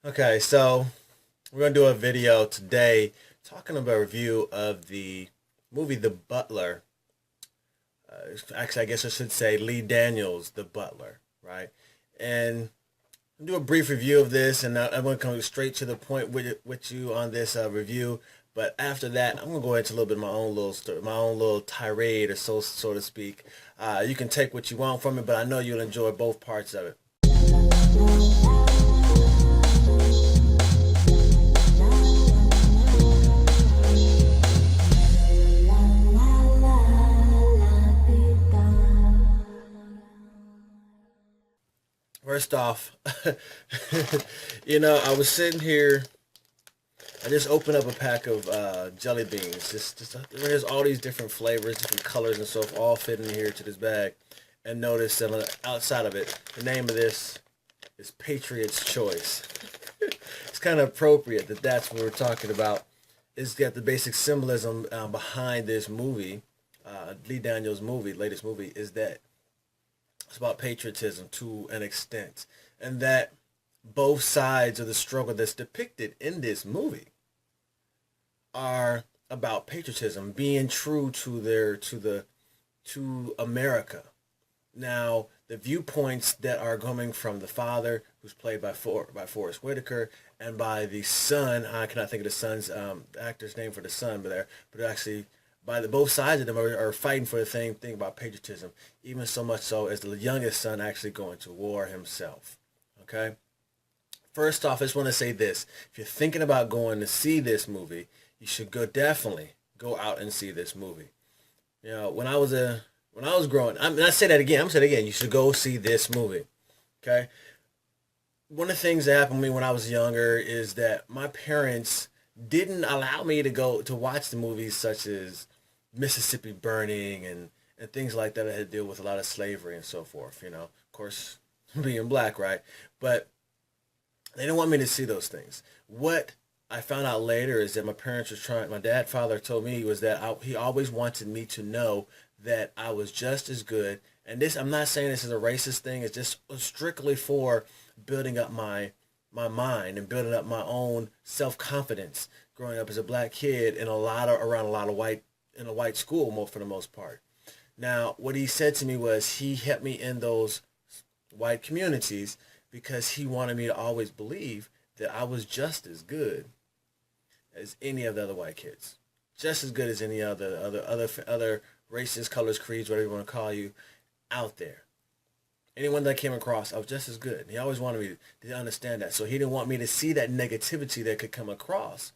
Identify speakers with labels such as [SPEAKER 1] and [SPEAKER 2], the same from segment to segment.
[SPEAKER 1] Okay, so we're gonna do a video today talking about a review of the movie The Butler. Actually, I guess I should say Lee Daniels The Butler, right? And I'll do a brief review of this, and I'm gonna come straight to the point with you on this review. But after that, I'm gonna go into a little bit of my own little story, my own little tirade, or so to speak. You can take what you want from it, but I know you'll enjoy both parts of it. First off, I was sitting here. I just opened up a pack of jelly beans. There's all these different flavors, different colors, and so forth, all fit in here to this bag. And notice that on the outside of it, the name of this is Patriot's Choice. It's kind of appropriate that that's what we're talking about. It's got the basic symbolism behind this movie, Lee Daniels' movie, latest movie, is that it's about patriotism to an extent, and that both sides of the struggle that's depicted in this movie are about patriotism, being true to America. Now, the viewpoints that are coming from the father, who's played by Forrest Whitaker, and by the son, I cannot think of the son's actor's name for the son, but actually by the both sides of them are fighting for the same thing about patriotism, even so much so as the youngest son actually going to war himself. Okay. First off, I just want to say this: if you're thinking about going to see this movie, you should definitely go out and see this movie. When I was growing, I say that again. I'm saying it again. You should go see this movie. Okay. One of the things that happened to me when I was younger is that my parents didn't allow me to go to watch the movies such as Mississippi Burning and things like that had to deal with a lot of slavery and so forth. Of course, being black, right? But they didn't want me to see those things. What I found out later is that father told me was that he always wanted me to know that I was just as good. And this, I'm not saying this is a racist thing. It's just strictly for building up my mind and building up my own self-confidence growing up as a black kid around a lot of white school for the most part. Now, what he said to me was he helped me in those white communities because he wanted me to always believe that I was just as good as any of the other white kids, just as good as any other races, colors, creeds, whatever you want to call you, out there. Anyone that I came across, I was just as good. He always wanted me to understand that. So he didn't want me to see that negativity that could come across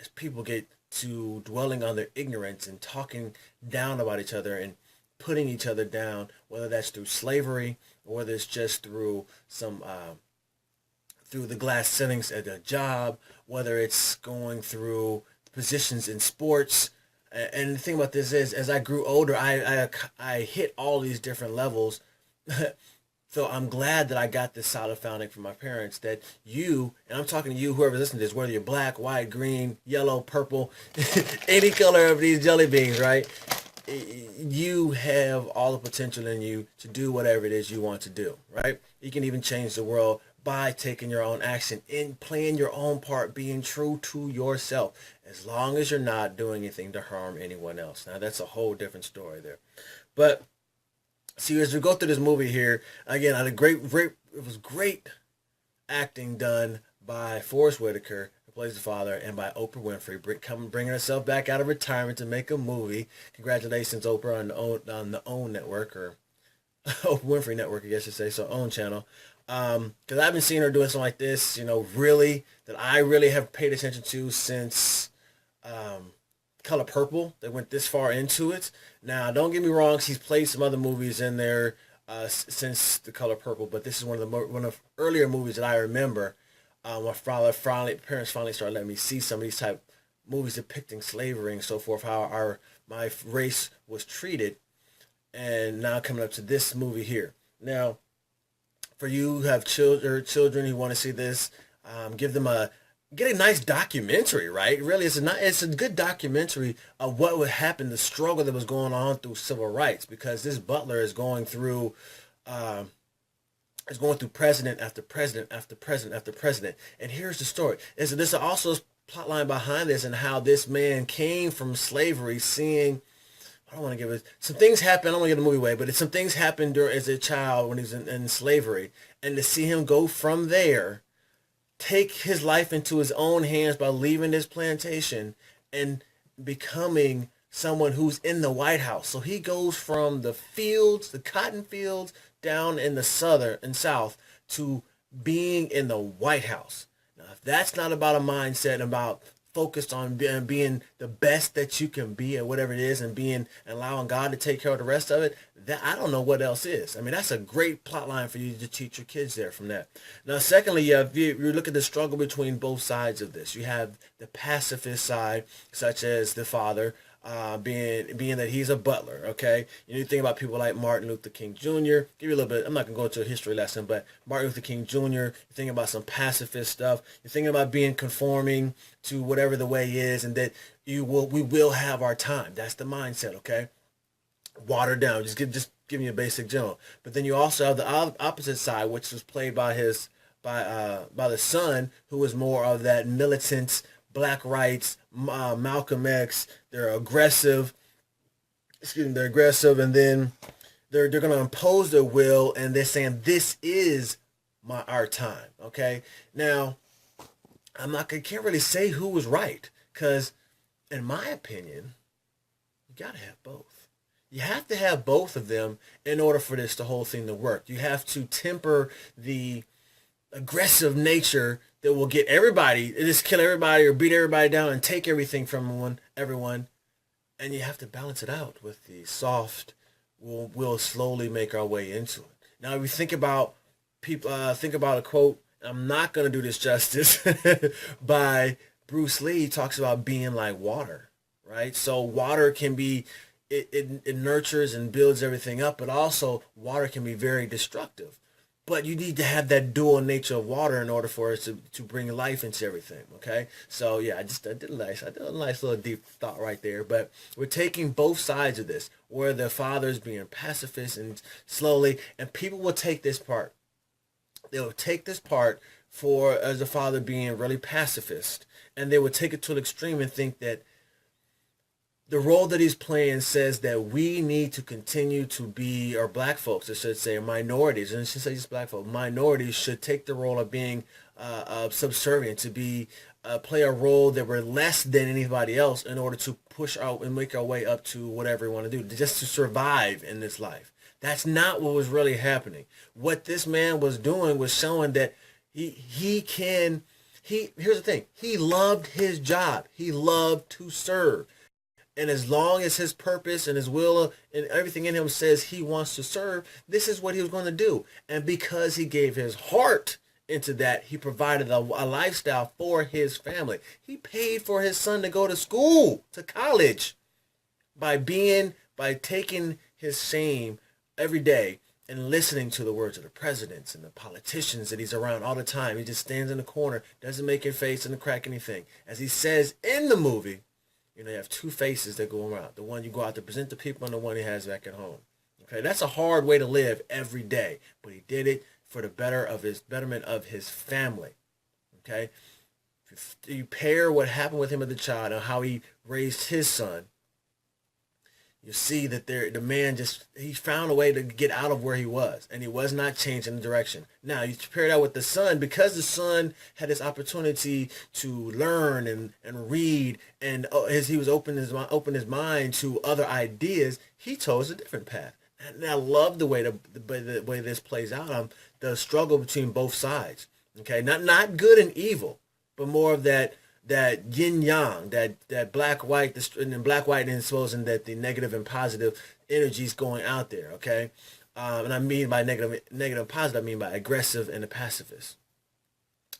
[SPEAKER 1] as people get to dwelling on their ignorance and talking down about each other and putting each other down, whether that's through slavery or whether it's just through through the glass ceilings at a job, whether it's going through positions in sports. And the thing about this is, as I grew older, I hit all these different levels. So I'm glad that I got this solid founding from my parents that and I'm talking to you, whoever listening to this, whether you're black, white, green, yellow, purple, any color of these jelly beans, right? You have all the potential in you to do whatever it is you want to do, right? You can even change the world by taking your own action, in playing your own part, being true to yourself, as long as you're not doing anything to harm anyone else. Now, that's a whole different story there. But see, as we go through this movie here, again, it was great acting done by Forrest Whitaker, who plays the father, and by Oprah Winfrey, bringing herself back out of retirement to make a movie. Congratulations, Oprah, on the OWN network, or Oprah Winfrey Network, I guess you say, so OWN channel. Because I've been seeing her doing something like this, that I really have paid attention to since Color Purple. They went this far into it. Now, don't get me wrong, she's played some other movies in there since The Color Purple, but this is one of the earlier movies that I remember when parents finally started letting me see some of these type movies depicting slavery and so forth, how my race was treated, and now coming up to this movie here. Now, for you who have children who want to see this, give them get a nice documentary, right? Really, it's a good documentary of what would happen, the struggle that was going on through civil rights, because this Butler is going through is going through president after president after president after president. And here's the story. Is that there's also a plot line behind this and how this man came from slavery, seeing, I don't want to give it, some things happen, I don't want to give the movie away, but some things happened during, as a child when he was in slavery. And to see him go from there, take his life into his own hands by leaving his plantation and becoming someone who's in the White House. So he goes from the fields, the cotton fields, down in the southern and south to being in the White House. Now, if that's not about a mindset about focused on being the best that you can be at whatever it is, and being, allowing God to take care of the rest of it, that I don't know what else is. I mean, that's a great plot line for you to teach your kids there from that. Now, secondly, you look at the struggle between both sides of this. You have the pacifist side, such as the father, being that he's a butler, okay? You think about people like Martin Luther King Jr. Give you a little bit, I'm not going to go into a history lesson, but Martin Luther King Jr., you're thinking about some pacifist stuff. You're thinking about being conforming to whatever the way is, and that we will have our time. That's the mindset, okay? Watered down. Just give me a basic general. But then you also have the opposite side, which was played by the son, who was more of that militant, black rights, Malcolm X. They're aggressive. They're aggressive, and then they're going to impose their will, and they're saying this is our time. Okay, now I can't really say who was right, because in my opinion, you gotta have both. You have to have both of them in order for the whole thing to work. You have to temper the aggressive nature that will get everybody, just kill everybody or beat everybody down and take everything from everyone. And you have to balance it out with the soft, we'll slowly make our way into it. Now, if we think about think about a quote, I'm not going to do this justice, by Bruce Lee. He talks about being like water, right? So water can be, it nurtures and builds everything up, but also water can be very destructive. But you need to have that dual nature of water in order for it to bring life into everything, okay? So yeah, I did a nice little deep thought right there. But we're taking both sides of this, where the father's being pacifist and slowly, and people will take this part. They'll take this part as the father being really pacifist, and they will take it to an extreme and think that the role that he's playing says that we need to continue to be, or black folks, I should say, minorities, and I should say just black folks, minorities should take the role of being subservient, to be play a role that we're less than anybody else in order to push out and make our way up to whatever we want to do, just to survive in this life. That's not what was really happening. What this man was doing was showing that here's the thing. He loved his job. He loved to serve. And as long as his purpose and his will and everything in him says he wants to serve, this is what he was going to do. And because he gave his heart into that, he provided a lifestyle for his family. He paid for his son to go to school, to college, by taking his shame every day and listening to the words of the presidents and the politicians that he's around all the time. He just stands in the corner, doesn't make a face and crack anything. As he says in the movie, you have two faces that go around. The one you go out to present to people and the one he has back at home. Okay, that's a hard way to live every day. But he did it for the betterment of his family. Okay? If you pair what happened with him as a child and how he raised his son, you see that the man he found a way to get out of where he was, and he was not changing the direction. Now, you pair that with the son, because the son had this opportunity to learn and read, and as he was open his mind to other ideas, he chose a different path. And I love the way this plays out, the struggle between both sides. Okay, not good and evil, but more of that yin yang, that black white, and black white, and supposing that the negative and positive energies going out there. Okay, and I mean by negative and positive, I mean by aggressive and the pacifist.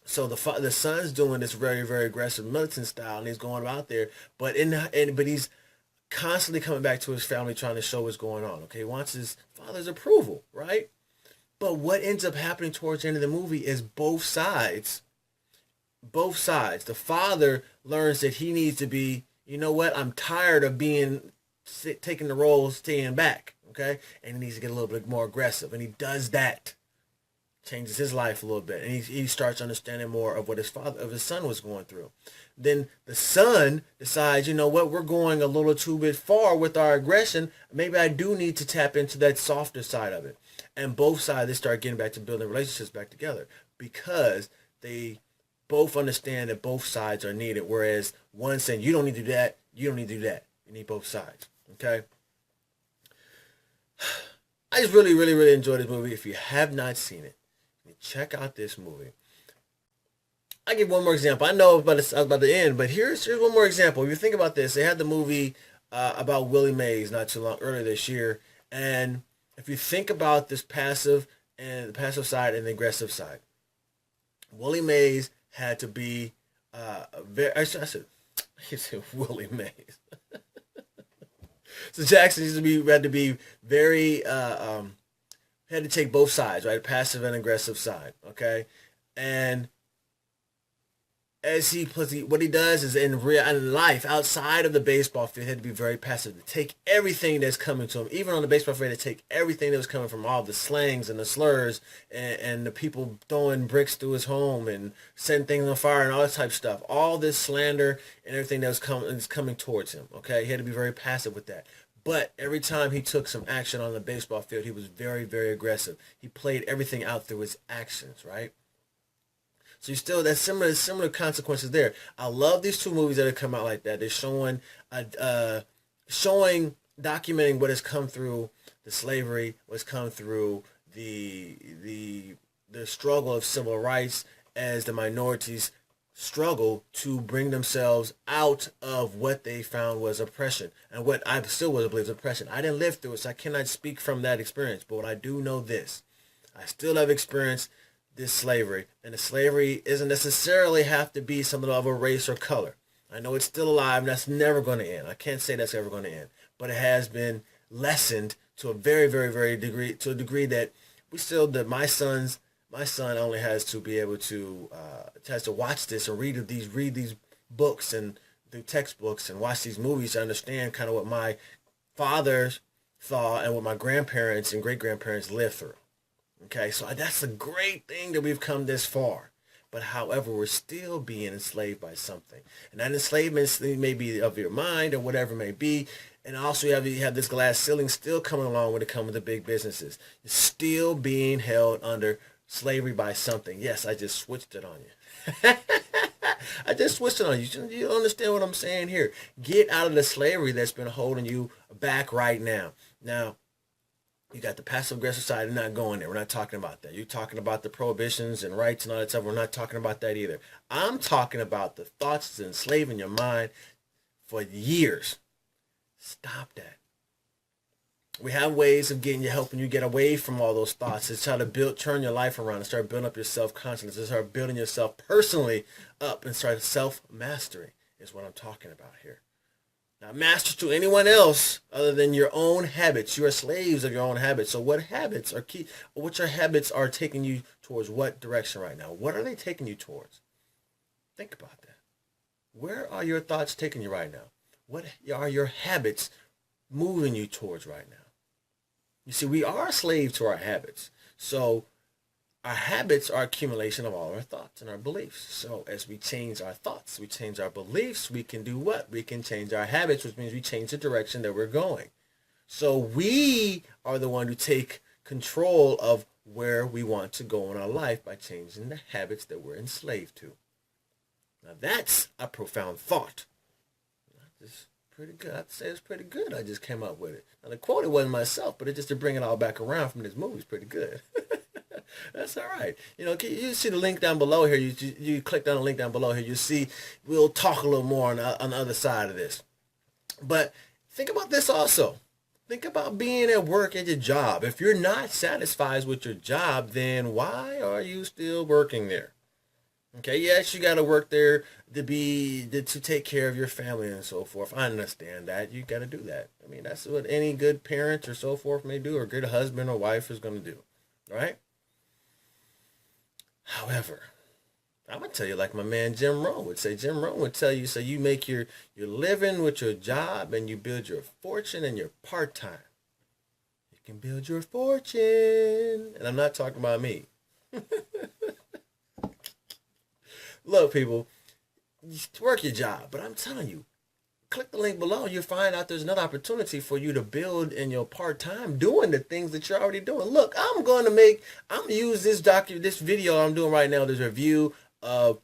[SPEAKER 1] So the son's doing this very, very aggressive militant style, and he's going out there, but he's constantly coming back to his family, trying to show what's going on. Okay, he wants his father's approval, right? But what ends up happening towards the end of the movie is both sides. The father learns that he needs to be, you know what, I'm tired of taking the role, staying back, okay? And he needs to get a little bit more aggressive, and he does that. changes his life a little bit, and he starts understanding more of what his son was going through. Then the son decides, you know what, we're going a little too bit far with our aggression. Maybe I do need to tap into that softer side of it. And both sides, they start getting back to building relationships back together because they both understand that both sides are needed. Whereas one saying, you don't need to do that, you don't need to do that. You need both sides. Okay? I just really, really, really enjoyed this movie. If you have not seen it, check out this movie. I give one more example. I know I was about to end, but here's one more example. If you think about this, they had the movie about Willie Mays not too long earlier this year, and if you think about this passive and the passive side and the aggressive side, Willie Mays had to be I said Willie Mays. So Jackson had to be very had to take both sides, right? Passive and aggressive side, okay? And what he does is in life, outside of the baseball field, he had to be very passive, to take everything that's coming to him. Even on the baseball field, to take everything that was coming from all the slangs and the slurs and the people throwing bricks through his home and setting things on fire and all that type of stuff. All this slander and everything that was coming towards him, okay? He had to be very passive with that. But every time he took some action on the baseball field, he was very, very aggressive. He played everything out through his actions, right? So you still, that's similar consequences there. I love these two movies that have come out like that. They're showing, documenting what has come through the slavery, what's come through the struggle of civil rights as the minorities struggle to bring themselves out of what they found was oppression and what I still was believe oppression. I didn't live through it, so I cannot speak from that experience. But what I do know this, I still have experienced this slavery, and the slavery doesn't necessarily have to be something of a race or color. I know it's still alive, and that's never going to end. I can't say that's ever going to end, but it has been lessened to a very, very, very degree that we still, that my son only has to be able to has to watch this and read these books and through textbooks and watch these movies to understand kind of what my father saw and what my grandparents and great grandparents lived through. Okay, so that's a great thing that we've come this far. But however, we're still being enslaved by something. And that enslavement may be of your mind or whatever it may be. And also you have this glass ceiling still coming along when it comes to big businesses. You're still being held under slavery by something. Yes, I just switched it on you. I just switched it on you. You understand what I'm saying here? Get out of the slavery that's been holding you back right now. Now, you got the passive-aggressive side, not going there. We're not talking about that. You're talking about the prohibitions and rights and all that stuff. We're not talking about that either. I'm talking about the thoughts that's enslaving your mind for years. Stop that. We have ways of helping you get away from all those thoughts. It's how to turn your life around and start building up your self-confidence. And start building yourself personally up and start self-mastery is what I'm talking about here. Not master to anyone else other than your own habits. You are slaves of your own habits. So what habits are key? What your habits are taking you towards what direction right now? What are they taking you towards? Think about that. Where are your thoughts taking you right now? What are your habits moving you towards right now? You see, we are slaves to our habits. So our habits are accumulation of all our thoughts and our beliefs. So as we change our thoughts, we change our beliefs, we can do what? We can change our habits, which means we change the direction that we're going. So we are the one who take control of where we want to go in our life by changing the habits that we're enslaved to. Now that's a profound thought. It's pretty good. I'd say it's pretty good. I just came up with it. Now the quote, it wasn't myself, but it just to bring it all back around from this movie is pretty good. That's all right. You see the link down below here. You click on the link down below here. You see, we'll talk a little more on the other side of this. But think about this also. Think about being at work at your job. If you're not satisfied with your job, then why are you still working there? Okay, yes, you got to work there to take care of your family and so forth. I understand that. You got to do that. I mean, that's what any good parent or so forth may do, or good husband or wife is going to do, right? However, I'm going to tell you like my man Jim Rohn would say. Jim Rohn would tell you, so you make your living with your job and you build your fortune and your part-time. You can build your fortune. And I'm not talking about me. Look, people, work your job, but I'm telling you, click the link below. You'll find out there's another opportunity for you to build in your part-time doing the things that you're already doing. Look, I'm going to use this video I'm doing right now, this review of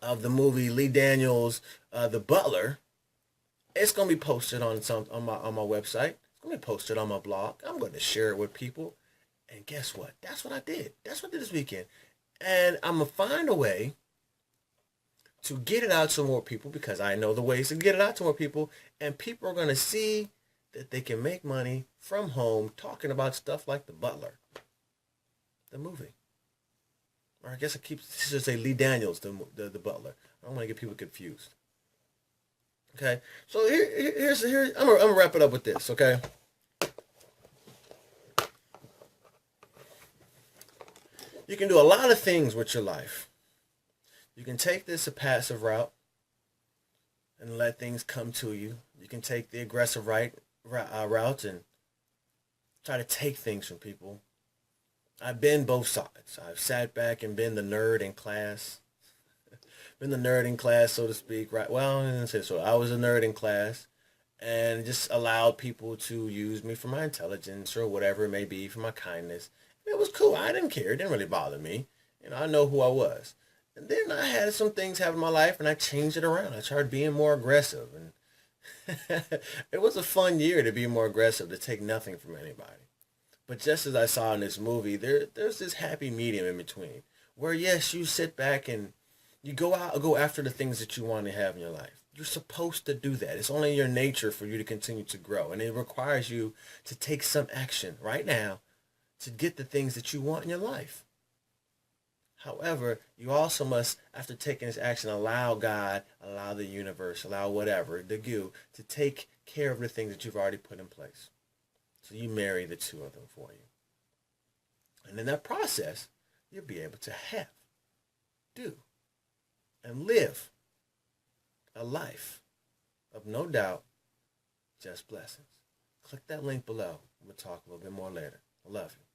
[SPEAKER 1] the movie Lee Daniels, The Butler. It's going to be posted on my website. It's going to be posted on my blog. I'm going to share it with people. And guess what? That's what I did. That's what I did this weekend. And I'm going to find a way to get it out to more people, because I know the ways to get it out to more people, and people are going to see that they can make money from home talking about stuff like The Butler, the movie. Or I guess I should say Lee Daniels, the Butler. I don't want to get people confused. Okay, so here's I'm gonna wrap it up with this. Okay, you can do a lot of things with your life. You can take this a passive route and let things come to you. You can take the aggressive route and try to take things from people. I've been both sides. I've sat back and been the nerd in class. Been the nerd in class, so to speak. Right? Well, I didn't say so. I was a nerd in class and just allowed people to use me for my intelligence or whatever it may be, for my kindness. It was cool. I didn't care. It didn't really bother me. I know who I was. And then I had some things happen in my life, and I changed it around. I started being more aggressive, and it was a fun year to be more aggressive, to take nothing from anybody. But just as I saw in this movie, there's this happy medium in between, where yes, you sit back and you go after the things that you want to have in your life. You're supposed to do that. It's only in your nature for you to continue to grow, and it requires you to take some action right now to get the things that you want in your life. However, you also must, after taking this action, allow God, allow the universe, allow whatever, the goo, to take care of the things that you've already put in place. So you marry the two of them for you. And in that process, you'll be able to have, do, and live a life of no doubt, just blessings. Click that link below. We'll talk a little bit more later. I love you.